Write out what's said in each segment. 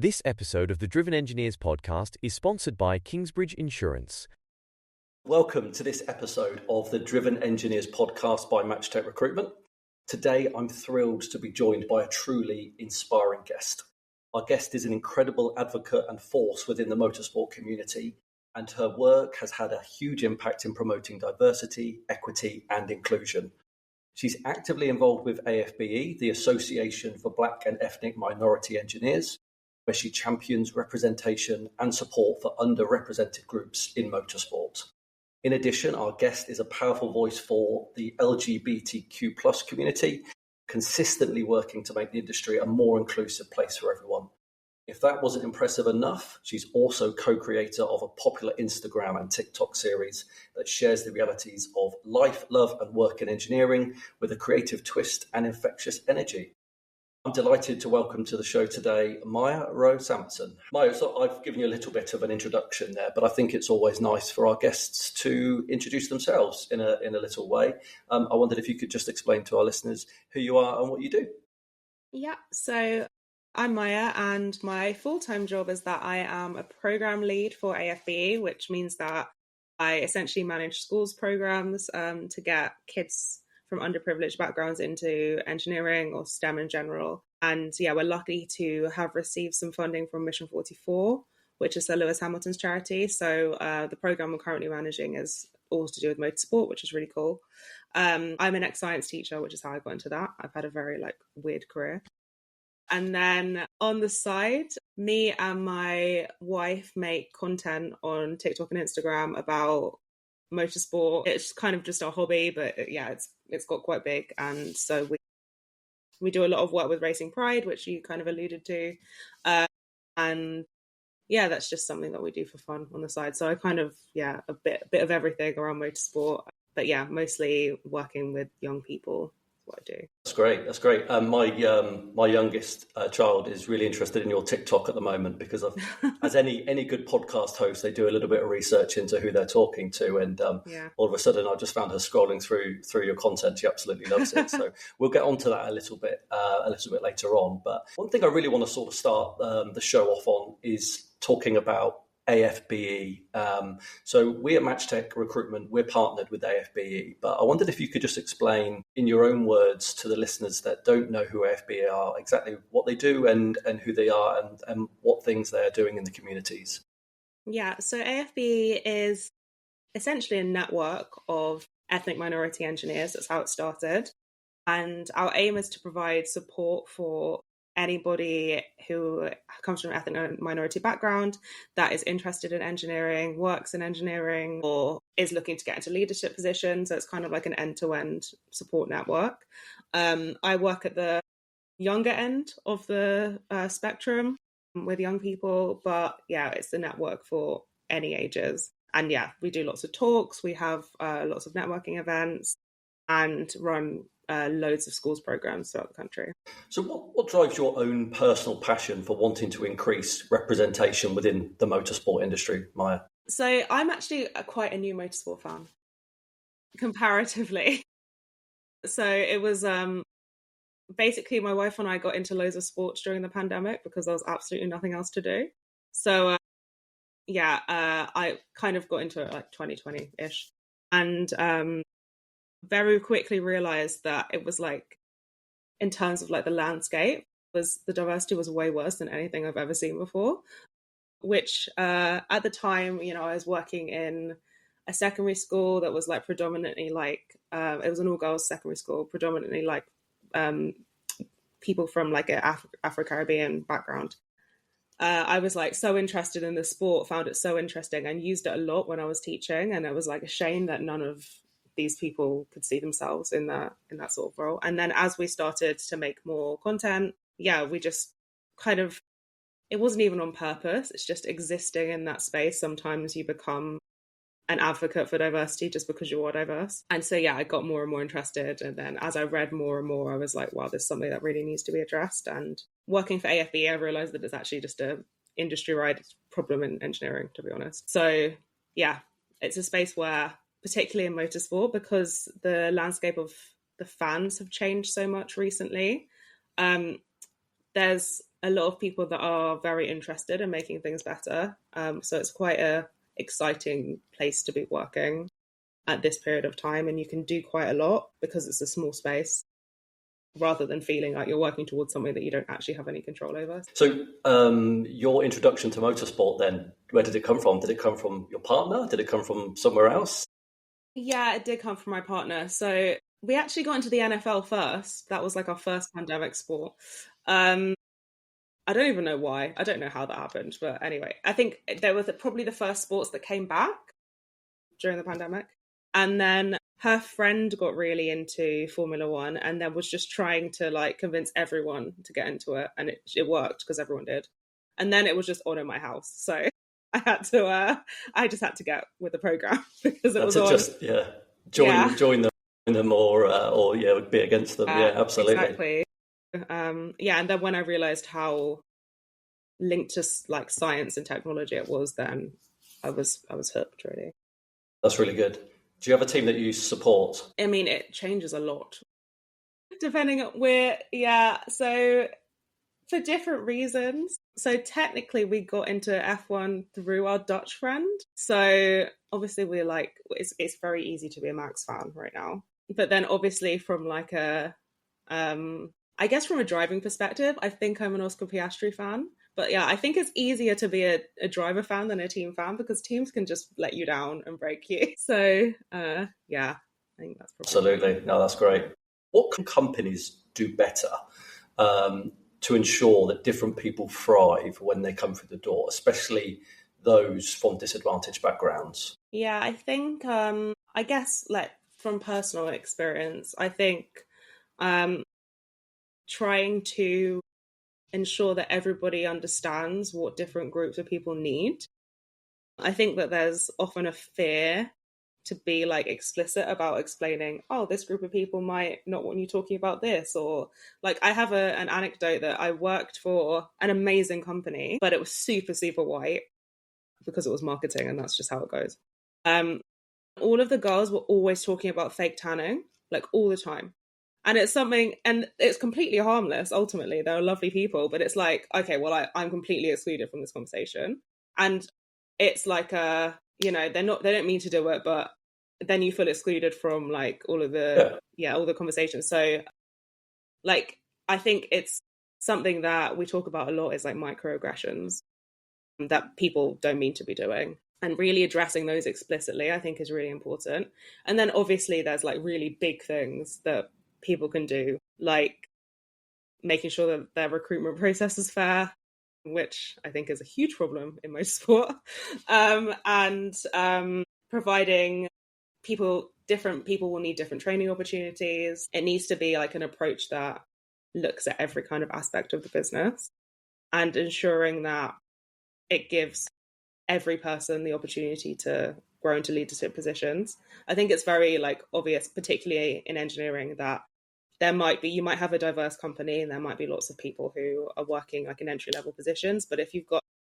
This episode of the Driven Engineers podcast is sponsored by Kingsbridge Insurance. Welcome to this episode of the Driven Engineers podcast by Matchtech Recruitment. Today, I'm thrilled to be joined by a truly inspiring guest. Our guest is an incredible advocate and force within the motorsport community, and her work has had a huge impact in promoting diversity, equity, and inclusion. She's actively involved with AFBE, the Association for Black and Ethnic Minority Engineers, where she champions representation and support for underrepresented groups in motorsport. In addition, our guest is a powerful voice for the LGBTQ plus community, consistently working to make the industry a more inclusive place for everyone. If that wasn't impressive enough, she's also co-creator of a popular Instagram and TikTok series that shares the realities of life, love, and work in engineering with a creative twist and infectious energy. I'm delighted to welcome to the show today, Maia Rowe-Sampson. Maia, so I've given you a little bit of an introduction there, but I think it's always nice for our guests to introduce themselves in a little way. I wondered if you could just explain to our listeners who you are and what you do. Yeah, so I'm Maia, and my full-time job is that I am a program lead for AFBE, which means that I essentially manage schools programs to get kids from underprivileged backgrounds into engineering or STEM in general. And yeah, we're lucky to have received some funding from Mission 44, which is Sir Lewis Hamilton's charity. So the program I'm currently managing is all to do with motorsport, which is really cool. I'm an ex-science teacher, which is how I got into that. I've had a very weird career. And then on the side, me and my wife make content on TikTok and Instagram about motorsport. It's kind of just our hobby, but yeah, it's got quite big, and so we do a lot of work with Racing Pride, which you kind of alluded to, and yeah, that's just something that we do for fun on the side. So I kind of a bit of everything around motorsport, but yeah, mostly working with young people. What I do. That's great. My youngest child is really interested in your TikTok at the moment because as any good podcast host, they do a little bit of research into who they're talking to, and all of a sudden, I just found her scrolling through your content. She absolutely loves it. So we'll get onto that a little bit later on. But one thing I really want to sort of start the show off on is talking about AFBE. So we at Matchtech Recruitment, we're partnered with AFBE, but I wondered if you could just explain in your own words to the listeners that don't know who AFBE are, exactly what they do and who they are and what things they're doing in the communities. Yeah, so AFBE is essentially a network of ethnic minority engineers. That's how it started. And our aim is to provide support for anybody who comes from an ethnic minority background that is interested in engineering, works in engineering, or is looking to get into leadership positions. So it's kind of like an end-to-end support network. I work at the younger end of the spectrum with young people, but yeah, it's the network for any ages. And yeah, we do lots of talks, we have lots of networking events, and run loads of schools programs throughout the country. So what drives your own personal passion for wanting to increase representation within the motorsport industry, Maia? So I'm actually quite a new motorsport fan, comparatively. So it was basically my wife and I got into loads of sports during the pandemic because there was absolutely nothing else to do. So I kind of got into it 2020-ish. And very quickly realized that it was in terms of the landscape, the diversity was way worse than anything I've ever seen before, which at the time, I was working in a secondary school that was predominantly it was an all-girls secondary school, predominantly people from an Afro-Caribbean background. I was so interested in the sport, found it so interesting, and used it a lot when I was teaching, and it was a shame that none of these people could see themselves in that sort of role. And then as we started to make more content, we just kind of, it wasn't even on purpose, it's just existing in that space. Sometimes you become an advocate for diversity just because you are diverse. And so I got more and more interested, and then as I read more and more, I was like, wow, there's something that really needs to be addressed. And working for AFBE, I realized that it's actually just a industry-wide problem in engineering, to be honest. So it's a space where, particularly in motorsport, because the landscape of the fans have changed so much recently, there's a lot of people that are very interested in making things better. So it's quite a exciting place to be working at this period of time, and you can do quite a lot because it's a small space, rather than feeling like you're working towards something that you don't actually have any control over. So your introduction to motorsport then, where did it come from? Did it come from your partner? Did it come from somewhere else? Yeah, it did come from my partner. So we actually got into the NFL first. That was like our first pandemic sport. I don't even know why. I don't know how that happened. But anyway, I think there was probably the first sports that came back during the pandemic. And then her friend got really into Formula One and then was just trying to like convince everyone to get into it. And it worked because everyone did. And then it was just on in my house. So I just had to get with the program because it was on. Just, join them or be against them. Yeah, absolutely. Exactly. And then when I realized how linked to like science and technology it was, then I was hooked, really. That's really good. Do you have a team that you support? I mean, it changes a lot depending on where. Yeah, so for different reasons. So technically we got into F1 through our Dutch friend. So obviously we're like, it's very easy to be a Max fan right now. But then obviously from like I guess from a driving perspective, I think I'm an Oscar Piastri fan. But yeah, I think it's easier to be a driver fan than a team fan because teams can just let you down and break you. So yeah, I think that's probably... Absolutely. No, that's great. What can companies do better to ensure that different people thrive when they come through the door, especially those from disadvantaged backgrounds? Yeah, I think, I guess like from personal experience, I think trying to ensure that everybody understands what different groups of people need. I think that there's often a fear to be like explicit about explaining, oh, this group of people might not want you talking about this. Or like I have an anecdote that I worked for an amazing company, but it was super, super white because it was marketing and that's just how it goes. All of the girls were always talking about fake tanning, like all the time. And it's something, and it's completely harmless, ultimately. They're lovely people, but it's like, okay, well, I'm completely excluded from this conversation. And it's like, they don't mean to do it, but then you feel excluded from like all of the, all the conversations. So like, I think it's something that we talk about a lot is like microaggressions that people don't mean to be doing. And really addressing those explicitly, I think is really important. And then obviously there's like really big things that people can do, like making sure that their recruitment process is fair, which I think is a huge problem in motorsport, and providing different people will need different training opportunities. It needs to be like an approach that looks at every kind of aspect of the business and ensuring that it gives every person the opportunity to grow into leadership positions. I think it's very like obvious, particularly in engineering, that you might have a diverse company and there might be lots of people who are working like in entry level positions. But if you've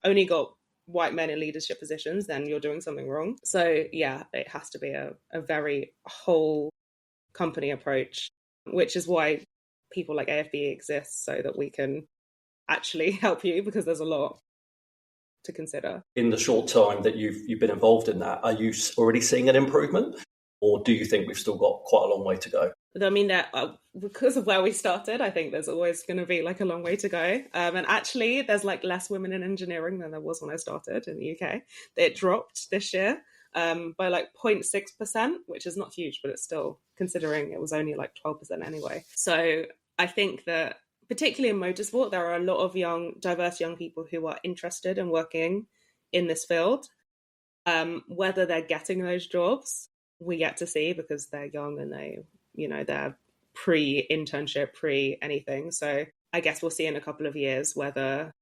only got white men in leadership positions, then you're doing something wrong. So yeah, it has to be a very whole company approach, which is why people like AFBE exist, so that we can actually help you, because there's a lot to consider. In the short time that you've been involved in that, are you already seeing an improvement, or do you think we've still got quite a long way to go? I mean, because of where we started, I think there's always going to be like a long way to go. And actually, there's like less women in engineering than there was when I started in the UK. It dropped this year by like 0.6%, which is not huge, but it's still, considering it was only like 12% anyway. So I think that particularly in motorsport, there are a lot of diverse young people who are interested in working in this field. Whether they're getting those jobs, we get to see, because they're young and they're pre-internship, pre-anything. So I guess we'll see in a couple of years whether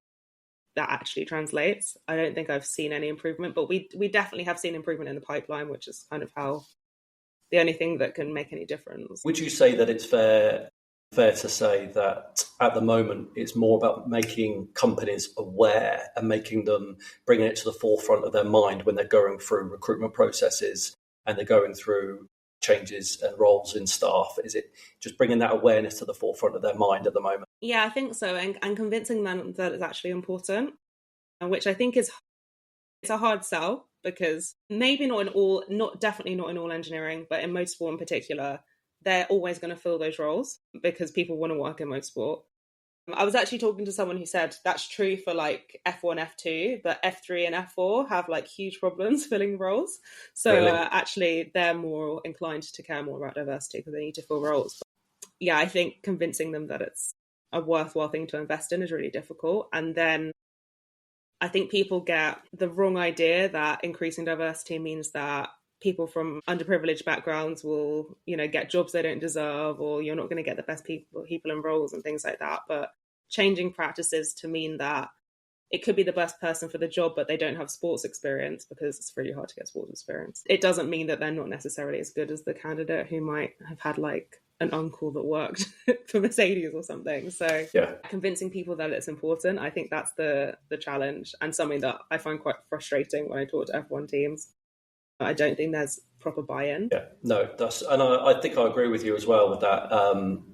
that actually translates. I don't think I've seen any improvement, but we definitely have seen improvement in the pipeline, which is kind of the only thing that can make any difference. Would you say that it's fair to say that at the moment it's more about making companies aware and bringing it to the forefront of their mind when they're going through recruitment processes and they're going through changes and roles in staff? Is it just bringing that awareness to the forefront of their mind at the moment? Yeah, I think so. And convincing them that it's actually important, which I think it's a hard sell, because maybe definitely not in all engineering, but in motorsport in particular, they're always going to fill those roles because people want to work in motorsport. I was actually talking to someone who said that's true for like F1, F2, but F3 and F4 have like huge problems filling roles. So Really? Actually, they're more inclined to care more about diversity because they need to fill roles. But yeah, I think convincing them that it's a worthwhile thing to invest in is really difficult. And then I think people get the wrong idea that increasing diversity means that people from underprivileged backgrounds will, get jobs they don't deserve, or you're not going to get the best people in roles and things like that. But changing practices to mean that it could be the best person for the job, but they don't have sports experience, because it's really hard to get sports experience. It doesn't mean that they're not necessarily as good as the candidate who might have had like an uncle that worked for Mercedes or something. So yeah, convincing people that it's important, I think that's the challenge, and something that I find quite frustrating when I talk to F1 teams. I don't think there's proper buy-in. Yeah, no, and I think I agree with you as well with that.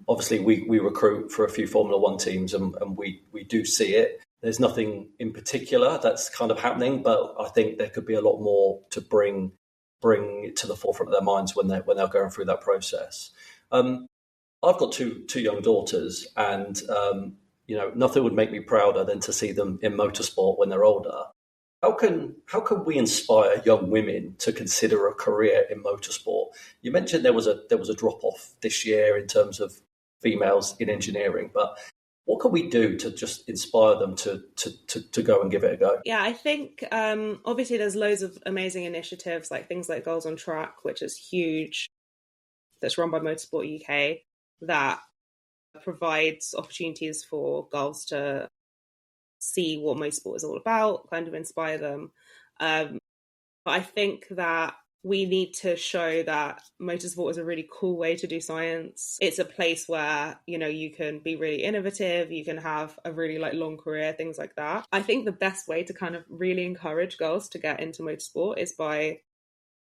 Obviously, we recruit for a few Formula One teams, and we do see it. There's nothing in particular that's kind of happening, but I think there could be a lot more to bring it to the forefront of their minds when they're going through that process. I've got two young daughters, and nothing would make me prouder than to see them in motorsport when they're older. How can we inspire young women to consider a career in motorsport? You mentioned there was a drop off this year in terms of females in engineering, but what can we do to just inspire them to go and give it a go? Yeah, I think obviously there's loads of amazing initiatives, like things like Girls on Track, which is huge, that's run by Motorsport UK, that provides opportunities for girls to see what motorsport is all about, kind of inspire them. But I think that we need to show that motorsport is a really cool way to do science. It's a place where, you can be really innovative, you can have a really long career, things like that. I think the best way to kind of really encourage girls to get into motorsport is by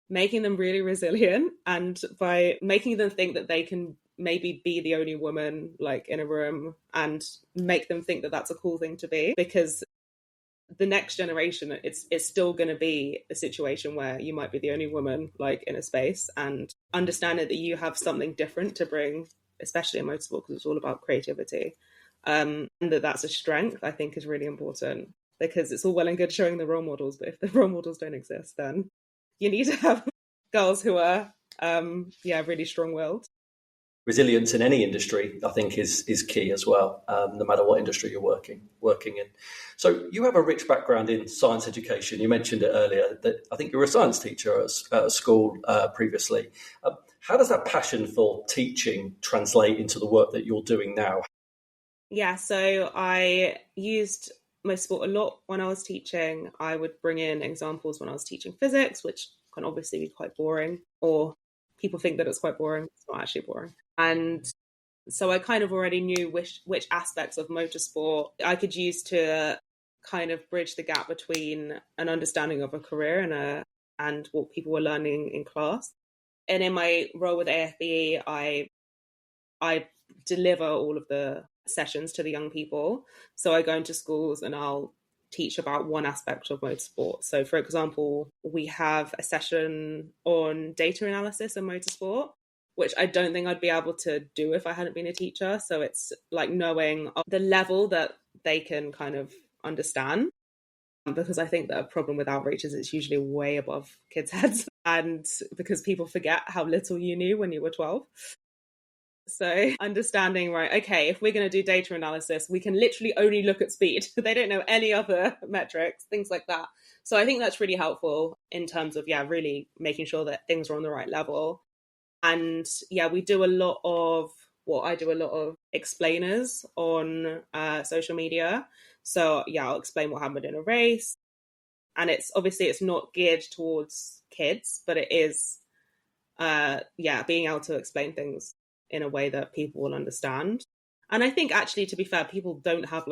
making them really resilient, and by making them think that they can maybe be the only woman in a room, and make them think that that's a cool thing to be, because the next generation, it's still going to be a situation where you might be the only woman in a space, and understanding that you have something different to bring, especially in motorsport, because it's all about creativity, and that's a strength, I think, is really important, because it's all well and good showing the role models, but if the role models don't exist, then you need to have girls who are really strong-willed. Resilience in any industry, I think, is key as well, no matter what industry you're working in. So you have a rich background in science education. You mentioned it earlier that I think you were a science teacher at a school previously. How does that passion for teaching translate into the work that you're doing now? Yeah, so I used motorsport a lot when I was teaching. I would bring in examples when I was teaching physics, which can obviously be quite boring, or people think that it's quite boring. It's not actually boring. And so I kind of already knew which aspects of motorsport I could use to kind of bridge the gap between an understanding of a career and what people were learning in class. And in my role with AFBE, I deliver all of the sessions to the young people. So I go into schools and I'll teach about one aspect of motorsport. So, for example, we have a session on data analysis in motorsport, which I don't think I'd be able to do if I hadn't been a teacher. So it's knowing the level that they can kind of understand, because I think that a problem with outreach is it's usually way above kids' heads, and because people forget how little you knew when you were 12. So understanding, right, okay, if we're going to do data analysis, we can literally only look at speed. They don't know any other metrics, things like that. So I think that's really helpful in terms of, really making sure that things are on the right level. And we do a lot of explainers on social media. So I'll explain what happened in a race. And it's not geared towards kids, but it is, being able to explain things in a way that people will understand. And I think, actually, to be fair, people don't have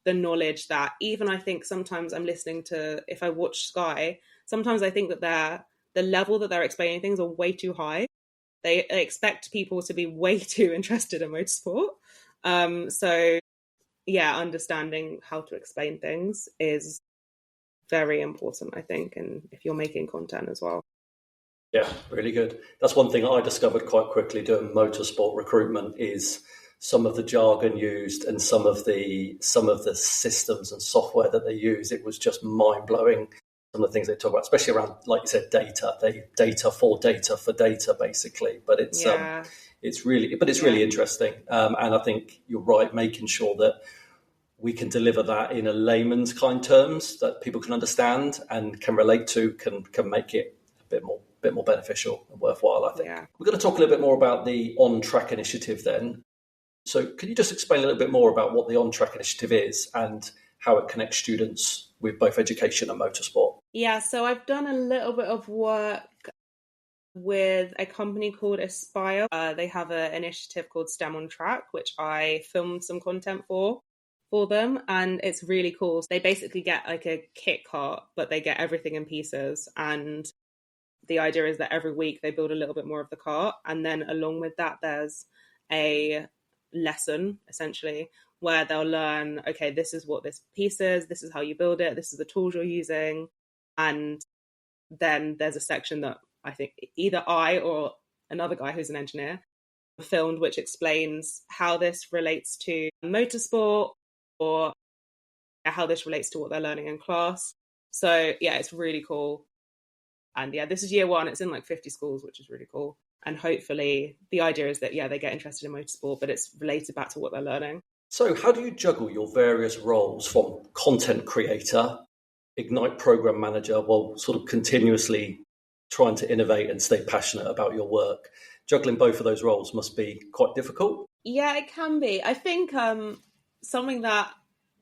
the knowledge that, even I think sometimes I'm listening to, if I watch Sky, sometimes I think that the level that they're explaining things are way too high. they expect people to be way too interested in motorsport. So yeah, understanding how to explain things is very important, I think, and if you're making content as well. Yeah, really good. That's one thing I discovered quite quickly doing motorsport recruitment is some of the jargon used and some of the systems and software that they use. It was just mind blowing. Some of the things they talk about, especially around, like you said, data. Data for data, basically. But it's really interesting. And I think you're right, making sure that we can deliver that in a layman's kind terms that people can understand and can relate to, can make it a bit more beneficial and worthwhile, I think. Yeah. We're going to talk a little bit more about the On-Track initiative then. So can you just explain a little bit more about what the On-Track initiative is and how it connects students with both education and motorsport? Yeah, so I've done a little bit of work with a company called Aspire. They have an initiative called STEM on Track, which I filmed some content for them, and it's really cool. They basically get like a kit cart, but they get everything in pieces, and the idea is that every week they build a little bit more of the cart, and then along with that there's a lesson essentially where they'll learn, okay, this is what this piece is, this is how you build it, this is the tools you're using. And then there's a section that I think either I or another guy who's an engineer filmed, which explains how this relates to motorsport or how this relates to what they're learning in class. So yeah, it's really cool. And yeah, this is year one. It's in like 50 schools, which is really cool. And hopefully the idea is that, yeah, they get interested in motorsport, but it's related back to what they're learning. So how do you juggle your various roles from content creator, Ignite program manager, while sort of continuously trying to innovate and stay passionate about your work? Juggling both of those roles must be quite difficult. Yeah, it can be. I think something that,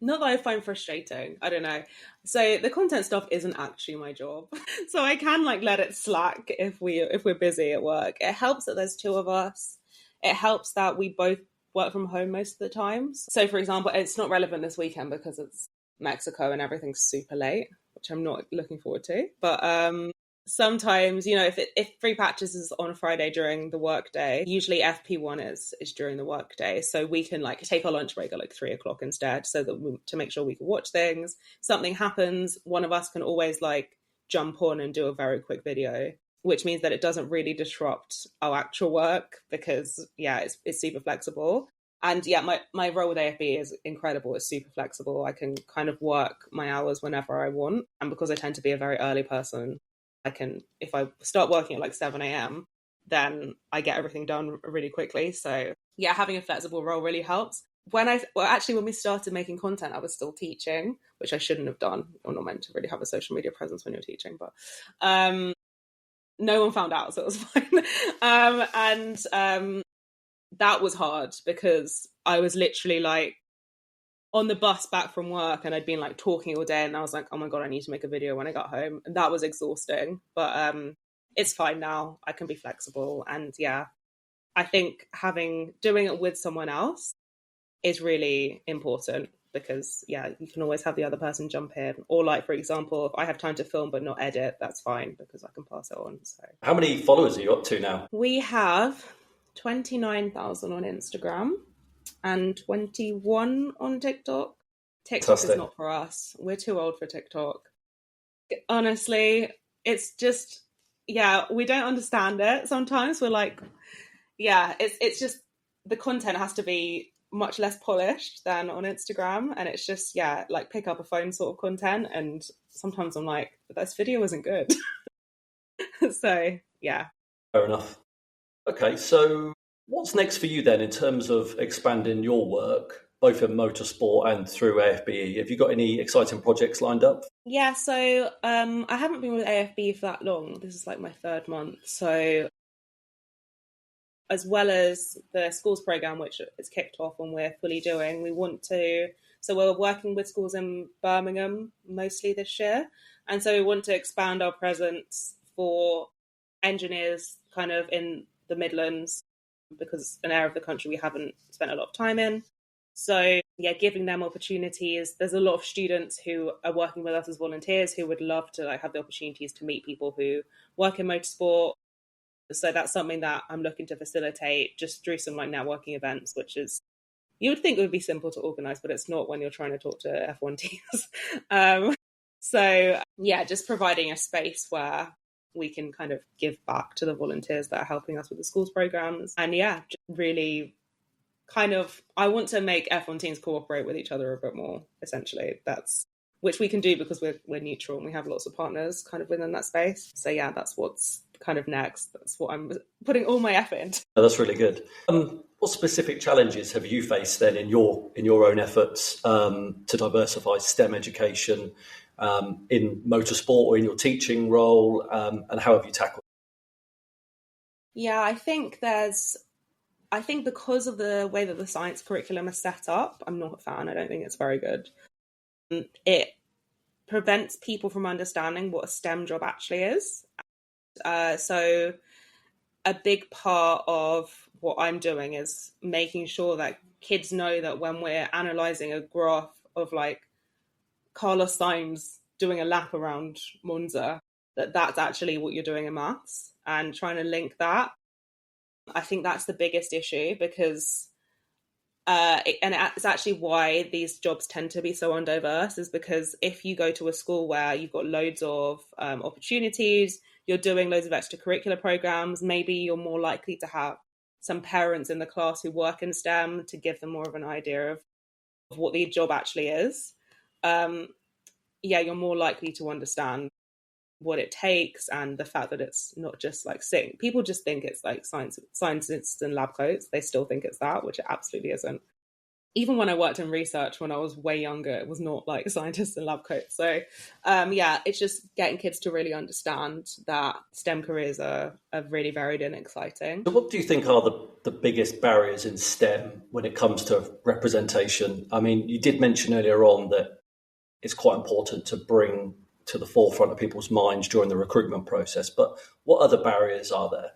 not that I find frustrating, I don't know. So the content stuff isn't actually my job. So I can like let it slack if we're busy at work. It helps that there's two of us. It helps that we both work from home most of the times. So for example, it's not relevant this weekend because it's Mexico and everything's super late, which I'm not looking forward to. But sometimes, you know, if free patches is on a Friday during the workday, usually FP1 is during the workday. So we can like take our lunch break at like 3:00 instead, so that to make sure we can watch things. Something happens, one of us can always like jump on and do a very quick video, which means that it doesn't really disrupt our actual work because yeah, it's super flexible. And yeah, my role with AFBE is incredible. It's super flexible. I can kind of work my hours whenever I want. And because I tend to be a very early person, I can, if I start working at like 7 a.m, then I get everything done really quickly. So yeah, having a flexible role really helps. When we started making content, I was still teaching, which I shouldn't have done. You're not meant to really have a social media presence when you're teaching, but no one found out, so it was fine. That was hard because I was literally like on the bus back from work and I'd been like talking all day and I was like, oh my God, I need to make a video when I got home. And that was exhausting, but it's fine now. I can be flexible. And yeah, I think doing it with someone else is really important because yeah, you can always have the other person jump in. Or like, for example, if I have time to film but not edit, that's fine because I can pass it on. So how many followers are you up to now? We have 29,000 on Instagram and 21 on TikTok. TikTok is not for us. We're too old for TikTok. Honestly, it's just, yeah, we don't understand it. Sometimes we're like, yeah, it's just the content has to be much less polished than on Instagram. And it's just, yeah, like pick up a phone sort of content. And sometimes I'm like, but this video isn't good. So, yeah. Fair enough. Okay, so what's next for you then in terms of expanding your work, both in motorsport and through AFBE? Have you got any exciting projects lined up? Yeah, so I haven't been with AFBE for that long. This is like my 3rd month. So as well as the schools program, which is kicked off and we're fully doing, so we're working with schools in Birmingham mostly this year. And so we want to expand our presence for engineers kind of in the Midlands, because it's an area of the country we haven't spent a lot of time in. So yeah, giving them opportunities. There's a lot of students who are working with us as volunteers who would love to like have the opportunities to meet people who work in motorsport. So that's something that I'm looking to facilitate just through some like networking events, which is, you would think it would be simple to organize, but it's not when you're trying to talk to F1 teams. So yeah, just providing a space where we can kind of give back to the volunteers that are helping us with the schools programs. And yeah, really kind of, I want to make F1 teams cooperate with each other a bit more, essentially. That's, which we can do because we're neutral and we have lots of partners kind of within that space. So yeah, that's what's kind of next. That's what I'm putting all my effort into. Oh, that's really good. What specific challenges have you faced then in your own efforts to diversify STEM education in motorsport or in your teaching role, and how have you tackled it? Yeah, I think because of the way that the science curriculum is set up, I'm not a fan. I don't think it's very good. It prevents people from understanding what a STEM job actually is. So a big part of what I'm doing is making sure that kids know that when we're analysing a graph of like Carlos Sainz doing a lap around Monza, that's actually what you're doing in maths, and trying to link that. I think that's the biggest issue because it's actually why these jobs tend to be so undiverse, is because if you go to a school where you've got loads of opportunities, you're doing loads of extracurricular programs, maybe you're more likely to have some parents in the class who work in STEM to give them more of an idea of what the job actually is. You're more likely to understand what it takes, and the fact that it's not just like sitting. People just think it's like scientists in lab coats. They still think it's that, which it absolutely isn't. Even when I worked in research when I was way younger, it was not like scientists in lab coats. So it's just getting kids to really understand that STEM careers are really varied and exciting. So what do you think are the biggest barriers in STEM when it comes to representation? I mean, you did mention earlier on that it's quite important to bring to the forefront of people's minds during the recruitment process, but what other barriers are there?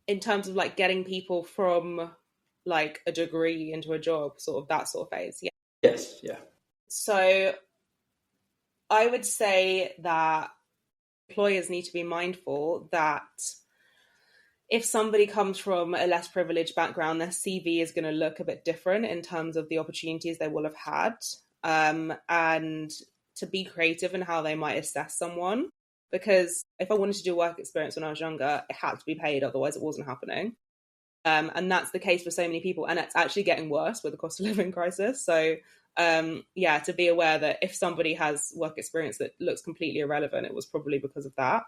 In terms of like getting people from like a degree into a job, sort of that sort of phase. Yeah. Yes, yeah. So I would say that employers need to be mindful that if somebody comes from a less privileged background, their CV is going to look a bit different in terms of the opportunities they will have had, and to be creative in how they might assess someone. Because if I wanted to do work experience when I was younger, it had to be paid, otherwise it wasn't happening. And that's the case for so many people. And it's actually getting worse with the cost of living crisis. So to be aware that if somebody has work experience that looks completely irrelevant, it was probably because of that.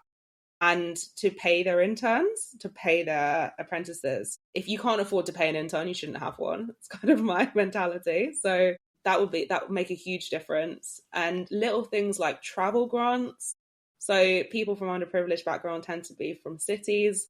And to pay their interns, to pay their apprentices. If you can't afford to pay an intern, you shouldn't have one. It's kind of my mentality. So that would make a huge difference. And little things like travel grants. So people from underprivileged background tend to be from cities.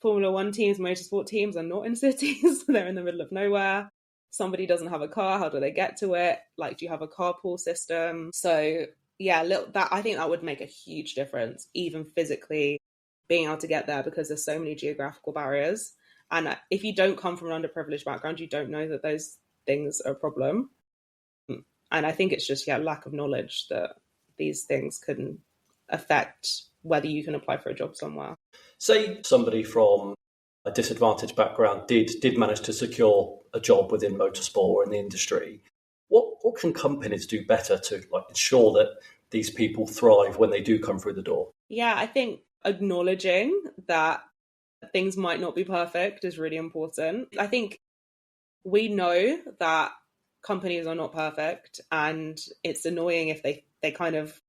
Formula One teams, motorsport teams are not in cities. They're in the middle of nowhere. Somebody doesn't have a car. How do they get to it? Like, do you have a carpool system? So yeah, I think that would make a huge difference, even physically being able to get there, because there's so many geographical barriers. And if you don't come from an underprivileged background, you don't know that those things are a problem. And I think it's just lack of knowledge that these things can affect whether you can apply for a job somewhere. Say somebody from a disadvantaged background did manage to secure a job within motorsport or in the industry. What can companies do better to ensure that these people thrive when they do come through the door? Yeah, I think acknowledging that things might not be perfect is really important. I think we know that companies are not perfect, and it's annoying if they kind of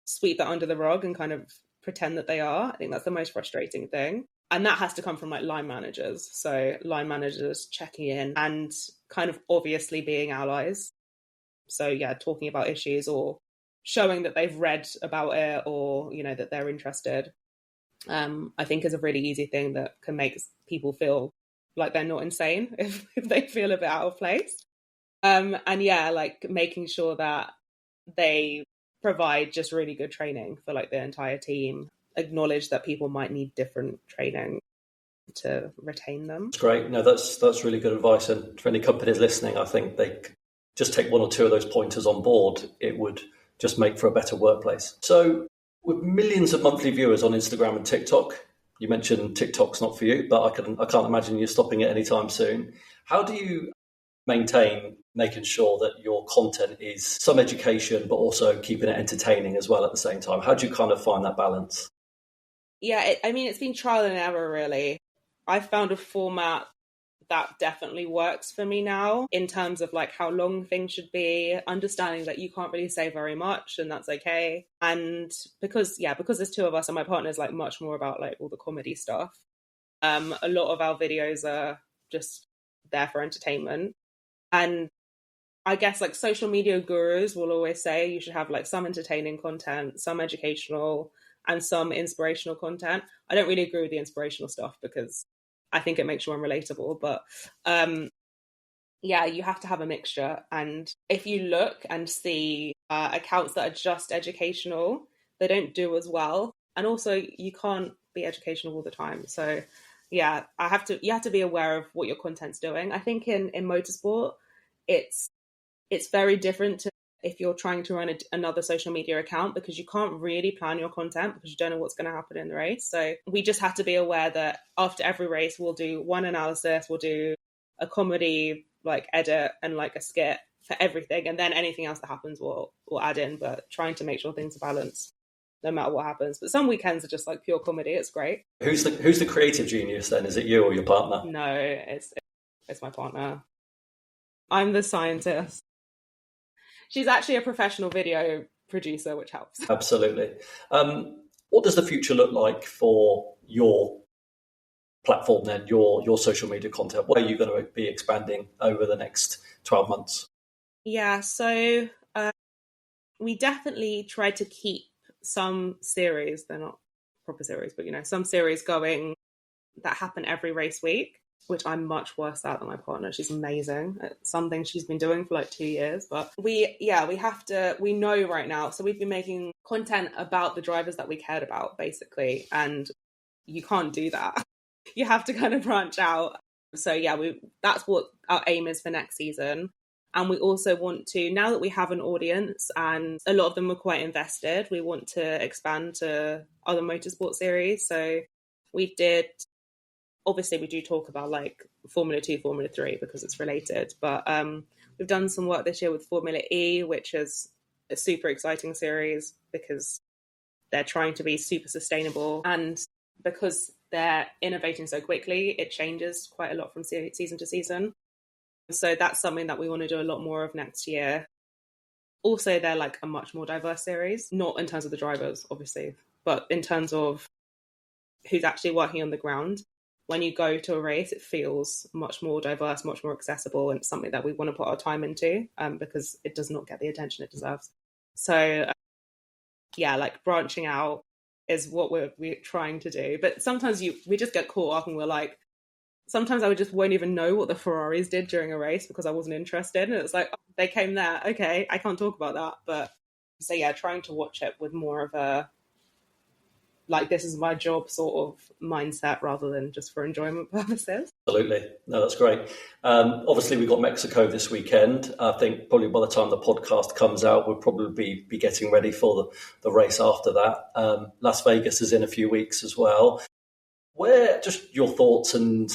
sweep that under the rug and kind of pretend that they are. I think that's the most frustrating thing. And that has to come from line managers. So line managers checking in and kind of obviously being allies. So talking about issues or showing that they've read about it, or, that they're interested, I think is a really easy thing that can make people feel like they're not insane if they feel a bit out of place. Making sure that they provide just really good training for the entire team, acknowledge that people might need different training to retain them. That's great. No, that's really good advice. And for any companies listening, I think they just take one or two of those pointers on board. It would just make for a better workplace. So with millions of monthly viewers on Instagram and TikTok, You mentioned TikTok's not for you, but I can't imagine you stopping it anytime soon. How do you maintain making sure that your content is some education, but also keeping it entertaining as well at the same time? How do you kind of find that balance? Yeah, it's been trial and error, really. I found a format that definitely works for me now in terms of like how long things should be, understanding that you can't really say very much and that's okay. And because there's two of us and my partner's like much more about like all the comedy stuff. A lot of our videos are just there for entertainment. And I guess like social media gurus will always say you should have like some entertaining content, some educational, and some inspirational content. I don't really agree with the inspirational stuff because I think it makes you unrelatable. But you have to have a mixture. And if you look and see accounts that are just educational, they don't do as well. And also you can't be educational all the time. So you have to be aware of what your content's doing. I think in motorsport, it's very different to if you're trying to run another social media account, because you can't really plan your content because you don't know what's going to happen in the race. So we just have to be aware that after every race, we'll do one analysis, we'll do a comedy like edit and like a skit for everything. And then anything else that happens, we'll add in, but trying to make sure things are balanced no matter what happens. But some weekends are just like pure comedy. It's great. Who's the creative genius then? Is it you or your partner? No, it's my partner. I'm the scientist. She's actually a professional video producer, which helps. Absolutely. What does the future look like for your platform then, your social media content? What are you going to be expanding over the next 12 months? Yeah, so we definitely try to keep some series, they're not proper series, but some series going that happen every race week, which I'm much worse at than my partner. She's amazing at something she's been doing for like 2 years. But we know right now. So we've been making content about the drivers that we cared about, basically. And you can't do that. You have to kind of branch out. So that's what our aim is for next season. And we also want to, now that we have an audience and a lot of them are quite invested, we want to expand to other motorsport series. So obviously we do talk about like Formula 2, Formula 3 because it's related, but we've done some work this year with Formula E, which is a super exciting series because they're trying to be super sustainable, and because they're innovating so quickly, it changes quite a lot from season to season. So that's something that we want to do a lot more of next year. Also, they're like a much more diverse series, not in terms of the drivers, obviously, but in terms of who's actually working on the ground. When you go to a race, it feels much more diverse, much more accessible, and it's something that we want to put our time into because it does not get the attention it deserves. So, like branching out is what we're trying to do. But sometimes we just get caught up and we're like, sometimes I won't even know what the Ferraris did during a race because I wasn't interested. And it's like, oh, they came there. Okay, I can't talk about that. But so trying to watch it with more of a, like, this is my job sort of mindset rather than just for enjoyment purposes. Absolutely. No, that's great. Obviously, we've got Mexico this weekend. I think probably by the time the podcast comes out, we'll probably be getting ready for the race after that. Las Vegas is in a few weeks as well. Where, just your thoughts, and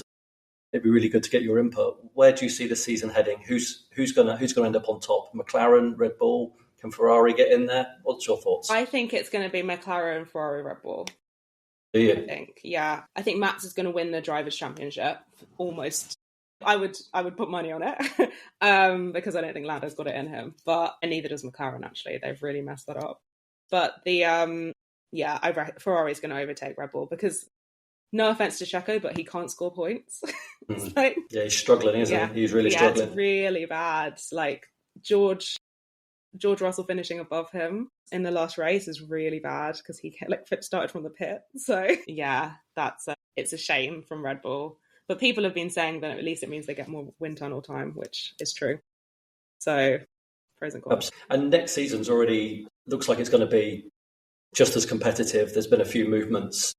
it'd be really good to get your input. Where do you see the season heading? Who's going to end up on top? McLaren, Red Bull? Can Ferrari get in there? What's your thoughts? I think it's going to be McLaren, Ferrari, Red Bull. Do you? I think, yeah. I think Max is going to win the Drivers' Championship, almost. I would put money on it because I don't think Lando's got it in him. And neither does McLaren, actually. They've really messed that up. But Ferrari's going to overtake Red Bull because, no offense to Checo, but he can't score points. He's struggling, isn't he? He's really struggling. It's really bad. Like, George Russell finishing above him in the last race is really bad because he started from the pit. So it's a shame from Red Bull. But people have been saying that at least it means they get more wind tunnel time, which is true. So pros and cons. And next season's already looks like it's going to be just as competitive. There's been a few movements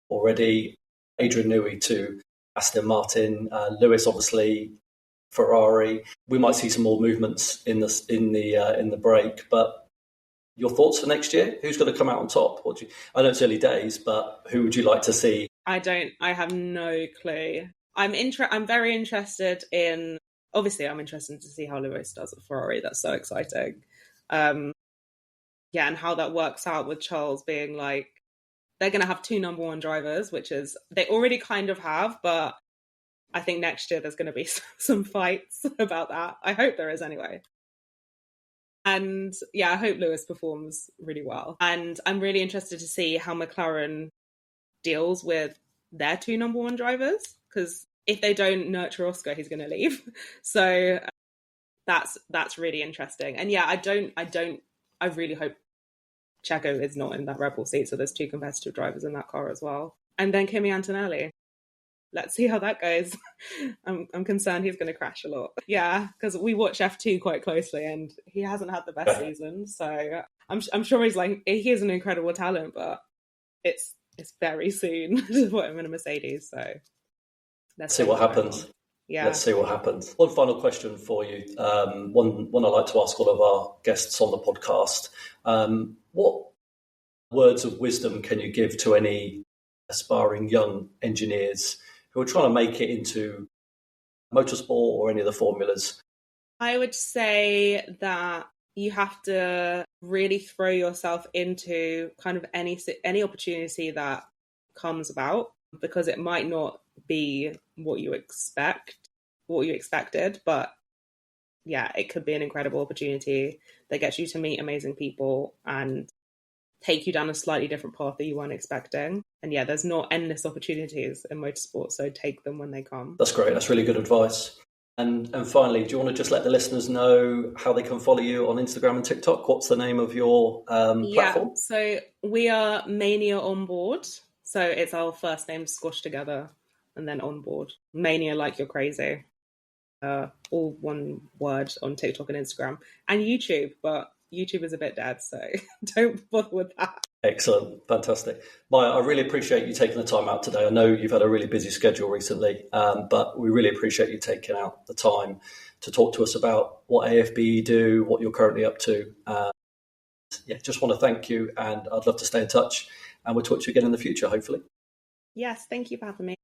already. Adrian Newey to Aston Martin, Lewis obviously. Ferrari. We might see some more movements in the break, but your thoughts for next year? Who's going to come out on top? I know it's early days, but who would you like to see I have no clue. I'm very interested in, obviously I'm interested to see how Lewis does at Ferrari. That's so exciting. Yeah, and how that works out with Charles being like, they're going to have 2 number 1 drivers, which is, they already kind of have, but I think next year there's going to be some fights about that. I hope there is anyway. And yeah, I hope Lewis performs really well. And I'm really interested to see how McLaren deals with their 2 number 1 drivers, because if they don't nurture Oscar, he's going to leave. So that's really interesting. And yeah, I really hope Checo is not in that Red Bull seat, so there's 2 competitive drivers in that car as well. And then Kimi Antonelli. Let's see how that goes. I'm concerned he's going to crash a lot. Yeah, because we watch F2 quite closely, and he hasn't had the best season. So I'm sure he is an incredible talent, but it's very soon to put him in a Mercedes. So let's see what happens. Yeah, let's see what happens. One final question for you. One I like to ask all of our guests on the podcast. What words of wisdom can you give to any aspiring young engineers who are trying to make it into motorsport or any of the formulas? I would say that you have to really throw yourself into kind of any opportunity that comes about, because it might not be what you expected, but yeah, it could be an incredible opportunity that gets you to meet amazing people and take you down a slightly different path that you weren't expecting. And yeah, there's not endless opportunities in motorsport, so take them when they come. That's great. That's really good advice. And finally, do you want to just let the listeners know how they can follow you on Instagram and TikTok? What's the name of your platform? Yeah, so we are Mania On Board. So it's our first name squashed together and then On Board. Mania like you're crazy. All one word on TikTok and Instagram. And YouTube, but YouTube is a bit dead, so don't bother with that. Excellent. Fantastic. Maia, I really appreciate you taking the time out today. I know you've had a really busy schedule recently, but we really appreciate you taking out the time to talk to us about what AFBE do, what you're currently up to. Just want to thank you, and I'd love to stay in touch, and we'll talk to you again in the future, hopefully. Yes, thank you for having me.